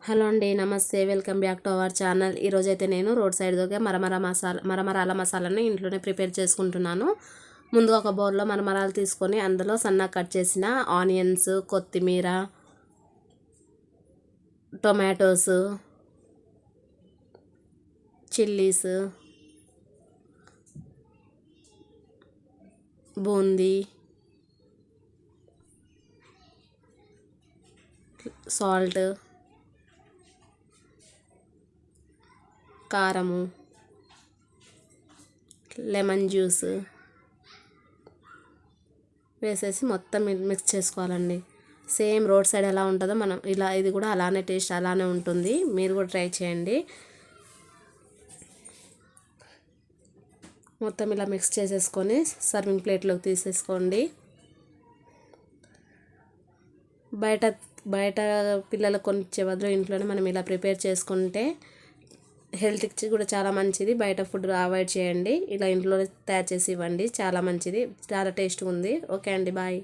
Hello అండి, నమస్తే. Welcome back to our channel. ఈరోజైతే నేను రోడ్ సైడ్ దొరికే మరమరాల మసాలాని ఇంట్లోనే ప్రిపేర్ చేసుకుంటున్నాను. ముందుగా ఒక బౌల్లో మరమరాలు తీసుకొని అందులో సన్నగా కట్ చేసిన ఆనియన్స్, కొత్తిమీర, టొమాటోస్, చిల్లీస్, బూందీ, సాల్ట్, కారము, లెమన్ జ్యూస్ వేసేసి మొత్తం మిక్స్ చేసుకోవాలండి. సేమ్ రోడ్ సైడ్ ఎలా ఉంటుందో మనం ఇది కూడా అలానే టేస్ట్ అలానే ఉంటుంది. మీరు కూడా ట్రై చేయండి. మొత్తం ఇలా మిక్స్ చేసేసుకొని సర్వింగ్ ప్లేట్లోకి తీసేసుకోండి. బయట పిల్లలకు కొనిచ్చే బదులు ఇంట్లోనే మనం ఇలా ప్రిపేర్ చేసుకుంటే హెల్త్కి కూడా చాలా మంచిది. బయట ఫుడ్ అవాయిడ్ చేయండి. ఇలా ఇంట్లో తయారు చేసి ఇవ్వండి, చాలా మంచిది, చాలా టేస్ట్గా ఉంది. ఓకే అండి, బాయ్.